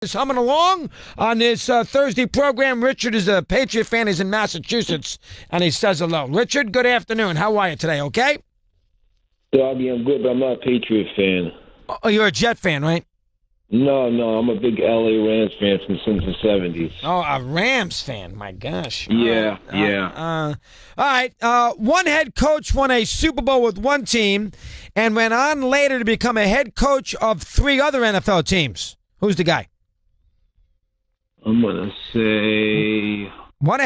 Is humming along on this Thursday program. Richard is a Patriot fan. He's in Massachusetts, and he says hello. Richard, good afternoon. How are you today, okay? Doggy, I'm good, but I'm not a Patriot fan. Oh, you're a Jet fan, right? No, I'm a big LA Rams fan since the 70s. Oh, a Rams fan. My gosh. Yeah. All right. One head coach won a Super Bowl with one team and went on later to become a head coach of three other NFL teams. Who's the guy? I'm going to say... Won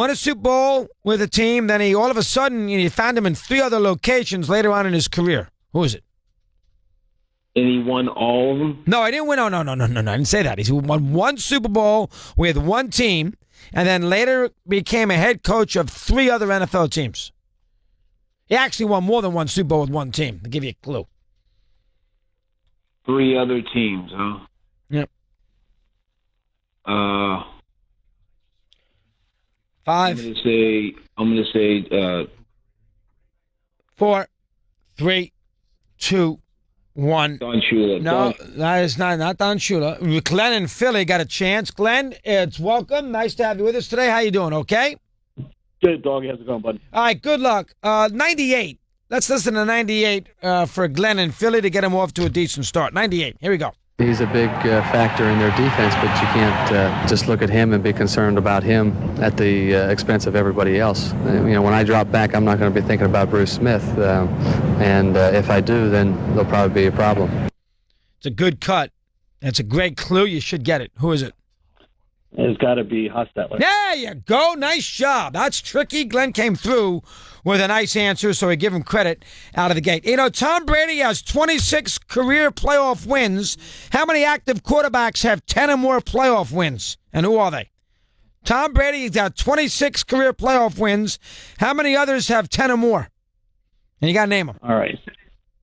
a Super Bowl with a team, then he all of a sudden you found him in three other locations later on in his career. Who is it? And he won all of them? No, I didn't win. No, I didn't say that. He won one Super Bowl with one team, and then later became a head coach of three other NFL teams. He actually won more than one Super Bowl with one team, to give you a clue. Three other teams, huh? Yep. 5. I'm gonna say 4, 3, 2, 1. Don Shula. No, that is not Don Shula. Glenn in Philly got a chance. Glenn, it's welcome. Nice to have you with us today. How you doing? Okay. Good, doggy. How's it going, buddy? All right. Good luck. 98. Let's listen to 98 for Glenn in Philly to get him off to a decent start. 98. Here we go. He's a big factor in their defense, but you can't just look at him and be concerned about him at the expense of everybody else. When I drop back, I'm not going to be thinking about Bruce Smith, and if I do, then there'll probably be a problem. It's a good cut. That's a great clue. You should get it. Who is it? It's got to be Hostetler. There you go. Nice job. That's tricky. Glenn came through with a nice answer, so we give him credit out of the gate. Tom Brady has 26 career playoff wins. How many active quarterbacks have 10 or more playoff wins? And who are they? Tom Brady's got 26 career playoff wins. How many others have 10 or more? And you got to name them. All right.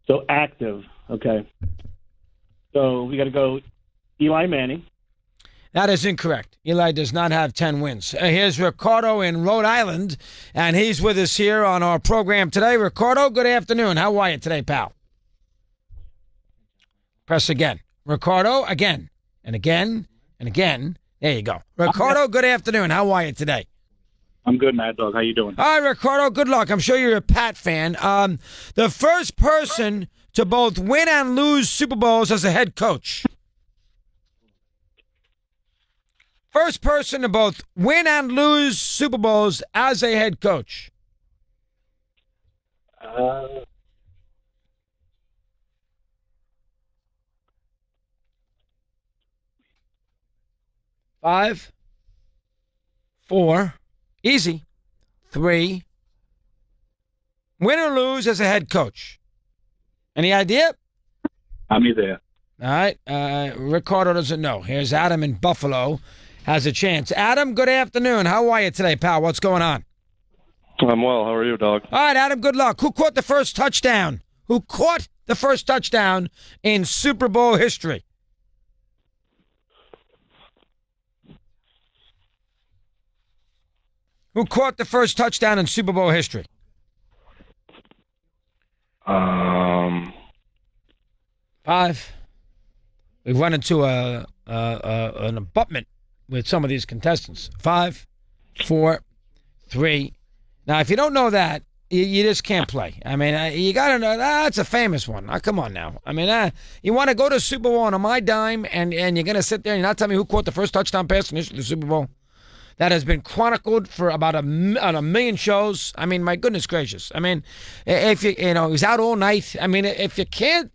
So active. Okay. So we got to go Eli Manning. That is incorrect. Eli does not have 10 wins. Here's Ricardo in Rhode Island, and he's with us here on our program today. Ricardo, good afternoon. How are you today, pal? Press again. Ricardo, again, and again, and again. There you go. Ricardo, good afternoon. How are you today? I'm good, Mad Dog. How you doing? All right, Ricardo, good luck. I'm sure you're a Pat fan. The first person to both win and lose Super Bowls as a head coach. First person to both win and lose Super Bowls as a head coach. Five, 4, easy. 3, win or lose as a head coach. Any idea? I'm there. All right. Ricardo doesn't know. Here's Adam in Buffalo. Has a chance. Adam, good afternoon. How are you today, pal? What's going on? I'm well. How are you, dog? All right, Adam, good luck. Who caught the first touchdown? Who caught the first touchdown in Super Bowl history? Who caught the first touchdown in Super Bowl history? 5. We've run into an abutment with some of these contestants. 5, 4, 3. Now, if you don't know that, you just can't play. I mean, you got to know that's a famous one. Now, come on now. I mean, you want to go to Super Bowl on my dime, and you're going to sit there and not tell me who caught the first touchdown pass in the history of the Super Bowl? That has been chronicled for about on a million shows. I mean, my goodness gracious. I mean, if he was out all night. I mean, if you can't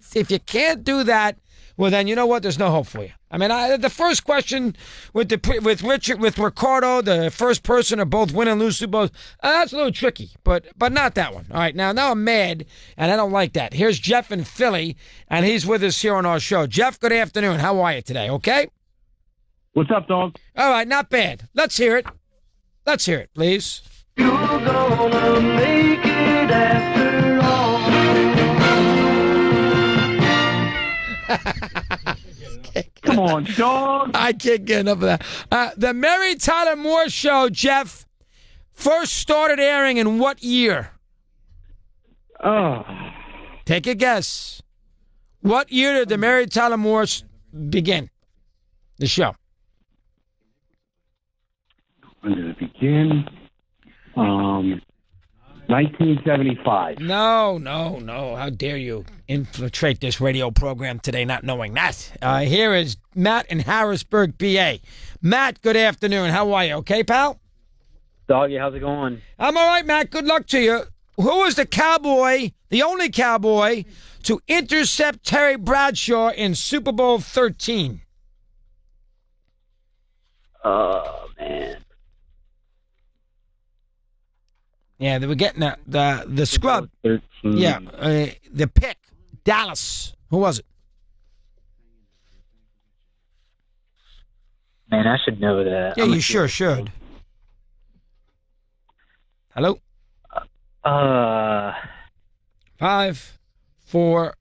do that, well, then you know what? There's no hope for you. I mean, the first question with Ricardo, the first person to both win and lose Super Bowls, that's a little tricky, but not that one. All right, now I'm mad, and I don't like that. Here's Jeff in Philly, and he's with us here on our show. Jeff, good afternoon. How are you today? Okay. What's up, dog? All right, not bad. Let's hear it. Let's hear it, please. You're gonna make it after all. Come on, dog. I can't get enough of that. The Mary Tyler Moore Show, Jeff, first started airing in what year? Oh. Take a guess. What year did the Mary Tyler Moore begin? The show. When did it begin? 1975. No. How dare you infiltrate this radio program today not knowing that? Here is Matt in Harrisburg, PA. Matt, good afternoon. How are you? Okay, pal? Doggy, how's it going? I'm all right, Matt. Good luck to you. Who was the cowboy, the only cowboy, to intercept Terry Bradshaw in Super Bowl 13? Oh, man. Yeah, they were getting the scrub. 13. Yeah, the pick, Dallas. Who was it? Man, I should know that. Yeah, you sure should. Hello? 5, 4,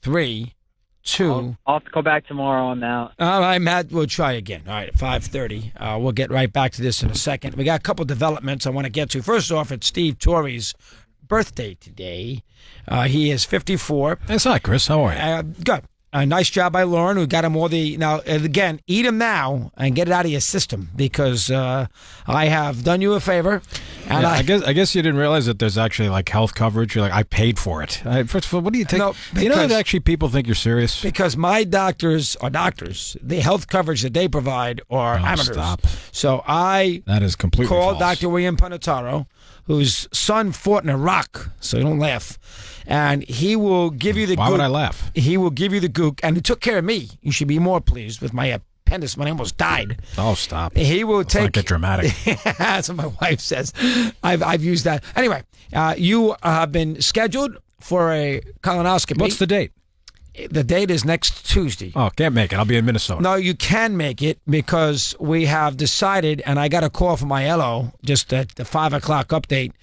3, 2. I'll have to call back tomorrow on that. All right, Matt, we'll try again. All right, at 5:30. We'll get right back to this in a second. We got a couple developments I want to get to. First off, it's Steve Torrey's birthday today. He is 54. That's hi, Chris. How are you? Good. Nice job by Lauren, who got him all the... Now, again, eat them now and get it out of your system because I have done you a favor. And I guess you didn't realize that there's actually like health coverage. You're like, I paid for it. First of all, what do you think? No, you know that because- actually people think you're serious? Because my doctors are doctors. The health coverage that they provide are amateurs. Stop. So I That is completely called false. Dr. William Panetaro, whose son fought in Iraq, so don't laugh. And he will give you the Why gook. would I laugp? He will give you the gook, and he took care of me. You should be more pleased with my appendix when I almost died. Oh, stop. He will Let's take... not get dramatic. That's what my wife says. I've used that. Anyway, you have been scheduled for a colonoscopy. What's the date? The date is next Tuesday. Oh, can't make it. I'll be in Minnesota. No, you can make it because we have decided, and I got a call from my LO just at the 5 o'clock update.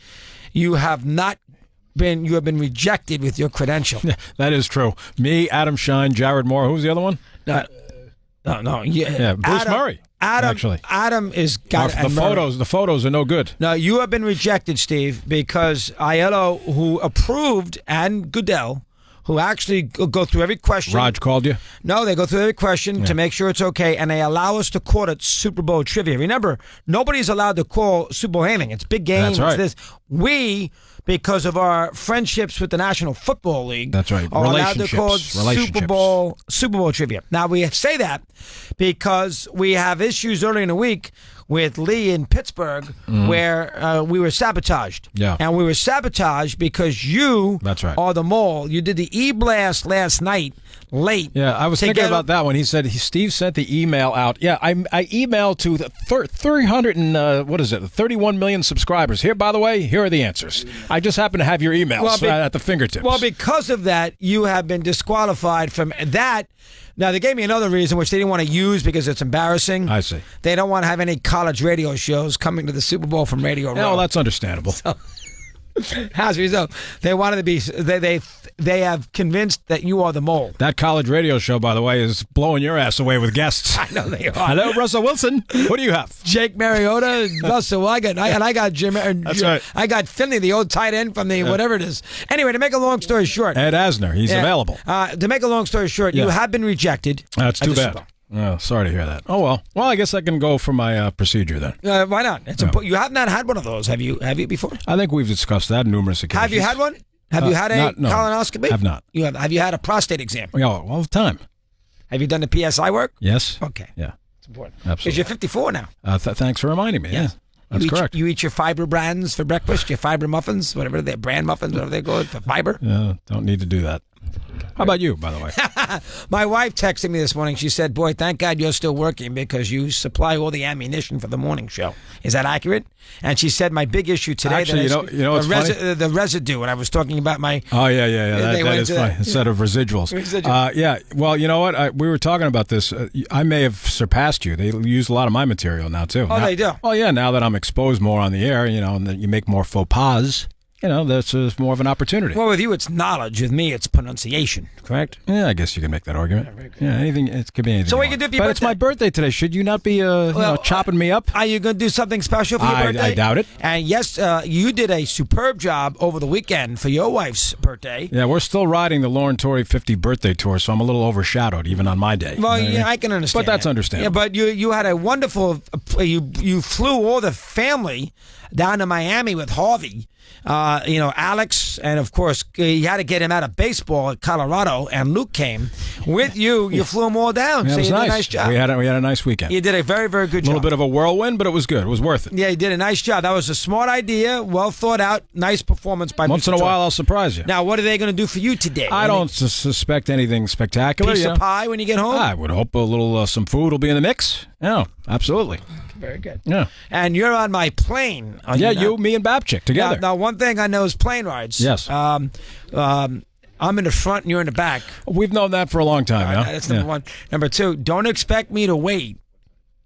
You have been rejected with your credential. That is true. Me, Adam Shine, Jared Moore. Who's the other one? No. Yeah, Bruce Murray. Adam is got the photos are no good. No, you have been rejected, Steve, because Aiello, who approved, and Goodell, who actually go through every question. Raj called you? No, they go through every question to make sure it's okay, and they allow us to call it Super Bowl trivia. Remember, nobody's allowed to call Super Bowl anything. It's big game. That's right. It's this. We, because of our friendships with the National Football League, That's right. are allowed to call it Relationships. Super Bowl trivia. Now, we say that because we have issues early in the week with Lee in Pittsburgh where we were sabotaged. Yeah. And we were sabotaged because you That's right. are the mole. You did the e-blast last night late. Yeah, I was thinking about that when he said Steve sent the email out. Yeah, I emailed to the 31 million subscribers. Here, by the way, here are the answers. I just happen to have your emails at the fingertips. Well, because of that, you have been disqualified from that. Now, they gave me another reason, which they didn't want to use because it's embarrassing. I see. They don't want to have any college radio shows coming to the Super Bowl from Radio Row. Yeah, well, that's understandable. How's the result? They wanted to be. They have convinced that you are the mole. That college radio show, by the way, is blowing your ass away with guests. I know they are. Hello, Russell Wilson. Who do you have? Jake Mariota, Russell. I got Jim. That's right. I got Finley, the old tight end from the whatever it is. Anyway, to make a long story short, Ed Asner. He's available. To make a long story short, you have been rejected. That's at too the Super bad. Bowl. Oh, sorry to hear that. Oh well. Well, I guess I can go for my procedure then. Why not? You have not had one of those, have you? Have you before? I think we've discussed that numerous occasions. Have you had one? Have you had a no, colonoscopy? Have not. You have you had a prostate exam? Yeah, all the time. Have you done the PSI work? Yes. Okay. Yeah. It's important. Absolutely. Because you're 54 now. Thanks for reminding me. Yeah. That's correct. You eat your fiber brands for breakfast, your fiber muffins, whatever they're, brand muffins, whatever they're called, for fiber. Don't need to do that. How about you, by the way? My wife texted me this morning. She said, boy, thank God you're still working because you supply all the ammunition for the morning show. Is that accurate? And she said my big issue today. Actually, you know what's funny? The residue, and I was talking about my... Oh, yeah. That is funny. Instead of residuals. Yeah. Well, you know what? We were talking about this. I may have surpassed you. They use a lot of my material now, too. Oh, they do? Oh, yeah. Now that I'm exposed more on the air, and that you make more faux pas. That's more of an opportunity. Well, with you, it's knowledge. With me, it's pronunciation. Correct? Yeah, I guess you can make that argument. Yeah, anything. It could be anything. So what you can do for your But birthday? it's my birthday today. Should you not be chopping me up? Are you going to do something special for your birthday? I doubt it. And yes, you did a superb job over the weekend for your wife's birthday. Yeah, we're still riding the Lauren Torrey 50 birthday tour, so I'm a little overshadowed even on my day. Well, You know what I mean? I can understand. But that's that. understandable. Yeah, but you had a wonderful. You flew all the family down to Miami with Harvey. Alex, and of course, you had to get him out of baseball at Colorado, and Luke came with you. You flew them all down. Yeah, So it was you did nice. a nice job. We had a nice weekend. You did a very, very good A job. little bit of a whirlwind, but it was good. It was worth it. Yeah, you did a nice job. That was a smart idea, well thought out, nice performance by Once Mr. in a Torrey. while, I'll surprise you. Now, what are they going to do for you today? I don't suspect anything spectacular. Piece of pie when you get home? I would hope a little some food will be in the mix. Yeah, absolutely. Very good. Yeah. And you're on my plane. You, me, and Babchick together. Now, one thing I know is plane rides. Yes. I'm in the front and you're in the back. We've known that for a long time, yeah. That's number one. Number two, don't expect me to wait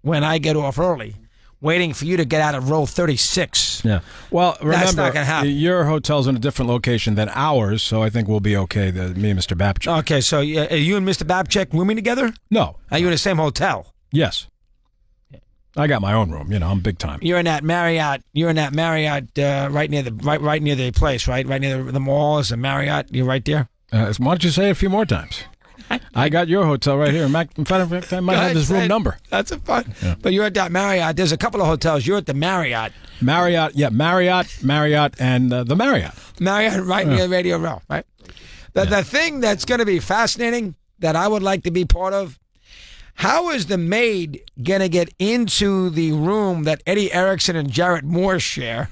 when I get off early, waiting for you to get out of row 36. Yeah. Well, remember, That's not gonna happen. your hotel's in a different location than ours, so I think we'll be okay, me and Mr. Babchick. Okay, so are you and Mr. Babchick rooming together? No. Are you in the same hotel? Yes. I got my own room. I'm big time. You're in that Marriott. Right near the place, right? Right near the mall is a Marriott. You're right there. Why don't you say it a few more times? I got your hotel right here. In fact, I might have this room number. That's a fun. Yeah. But you're at that Marriott. There's a couple of hotels. You're at the Marriott. Marriott, and the Marriott. Marriott right near Radio Row, right? The thing that's going to be fascinating that I would like to be part of, how is the maid going to get into the room that Eddie Erickson and Jarrett Moore share?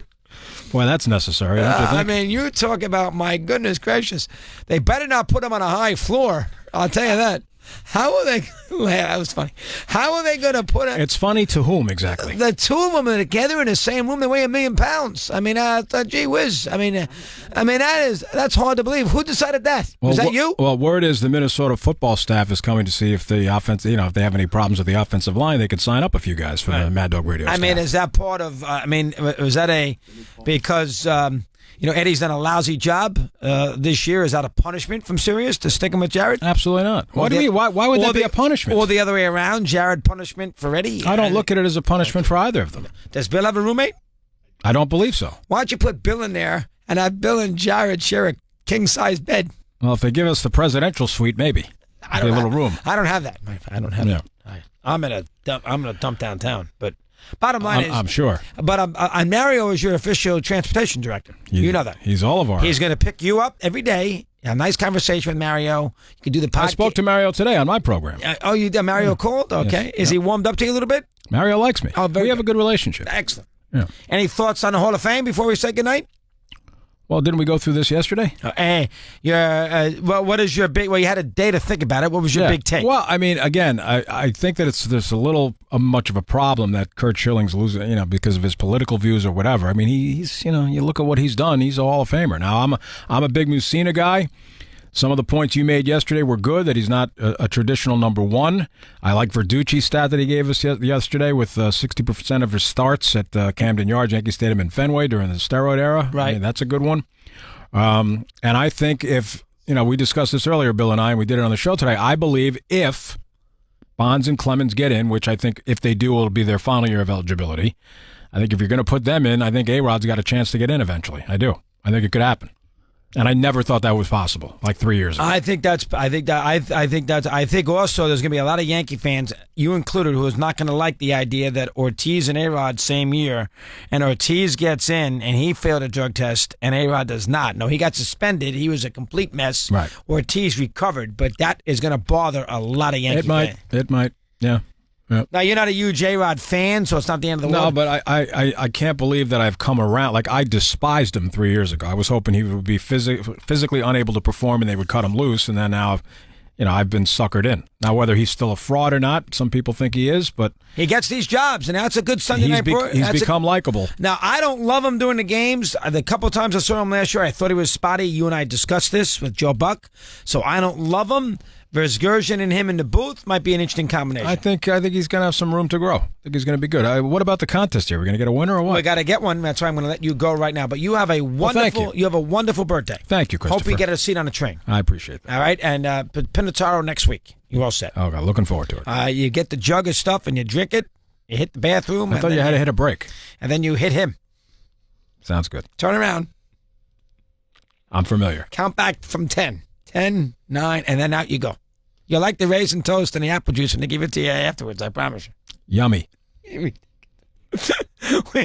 Well, that's necessary, don't you think? I mean, you talk about, my goodness gracious. They better not put him on a high floor. I'll tell you that. How are they? That was funny. How are they going to put it? It's funny to whom exactly? The two of them are together in the same room. They weigh 1 million pounds. I mean, gee whiz. I mean, that's hard to believe. Who decided that? Was that you? Well, word is the Minnesota football staff is coming to see if the offense, if they have any problems with the offensive line, they could sign up a few guys for the Mad Dog Radio staff. I mean, is that part of? Was that because? Eddie's done a lousy job this year. Is that a punishment from Sirius to stick him with Jared? Absolutely not. What do you mean? Why would that be a punishment? Or the other way around, Jared punishment for Eddie? I don't look at it as a punishment for either of them. Does Bill have a roommate? I don't believe so. Why don't you put Bill in there and have Bill and Jared share a king-size bed? Well, if they give us the presidential suite, maybe. A little room. I don't have that. I don't have that. I'm in a dump downtown, but... Bottom line is, I'm sure. But Mario is your official transportation director. You know that. He's all of ours. He's going to pick you up every day. Have a nice conversation with Mario. You can do the podcast. I spoke to Mario today on my program. Mario called? Okay. Yes. Is he warmed up to you a little bit? Mario likes me. We have a good relationship. Excellent. Yeah. Any thoughts on the Hall of Fame before we say goodnight? Well, didn't we go through this yesterday? What is your big? Well, you had a day to think about it. What was your big take? Well, I mean, again, I think that there's a little much of a problem that Kurt Schilling's losing, because of his political views or whatever. I mean, he's you look at what he's done. He's a Hall of Famer. Now, I'm a big Mussina guy. Some of the points you made yesterday were good, that he's not a traditional number one. I like Verducci's stat that he gave us yesterday with 60% of his starts at Camden Yards, Yankee Stadium, and Fenway during the steroid era. Right. I mean, that's a good one. And I think if, we discussed this earlier, Bill and I, and we did it on the show today, I believe if Bonds and Clemens get in, which I think if they do, it'll be their final year of eligibility. I think if you're going to put them in, I think A-Rod's got a chance to get in eventually. I do. I think it could happen. And I never thought that was possible, like 3 years ago. I think also there's going to be a lot of Yankee fans, you included, who is not going to like the idea that Ortiz and A-Rod same year, and Ortiz gets in and he failed a drug test and A-Rod does not. No, he got suspended. He was a complete mess. Right. Ortiz recovered, but that is going to bother a lot of Yankee fans. It might. Yeah. Yep. Now, you're not a huge A-Rod fan, so it's not the end of the world. No, but I can't believe that I've come around. Like, I despised him 3 years ago. I was hoping he would be physically unable to perform and they would cut him loose, and then now, I've been suckered in. Now, whether he's still a fraud or not, some people think he is, but... He gets these jobs, and that's a good Sunday night... He's become likable. Now, I don't love him during the games. The couple of times I saw him last year, I thought he was spotty. You and I discussed this with Joe Buck, so I don't love him. versus Gershon and him in the booth might be an interesting combination. I think he's going to have some room to grow. I think he's going to be good. What about the contest here? We're going to get a winner or what? We got to get one. That's why I'm going to let you go right now. But you have a wonderful, you have a wonderful birthday. Thank you, Christopher. Hope you get a seat on the train. I appreciate that. All right, and Pinataro next week. You all set? Oh God, looking forward to it. You get the jug of stuff and you drink it. You hit the bathroom. I thought you had to hit a break. And then you hit him. Sounds good. Turn around. I'm familiar. Count back from 10. 10, 9, and then out you go. You'll like the raisin toast and the apple juice when they give it to you afterwards, I promise you. Yummy. We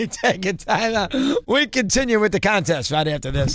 take a time out. We continue with the contest right after this.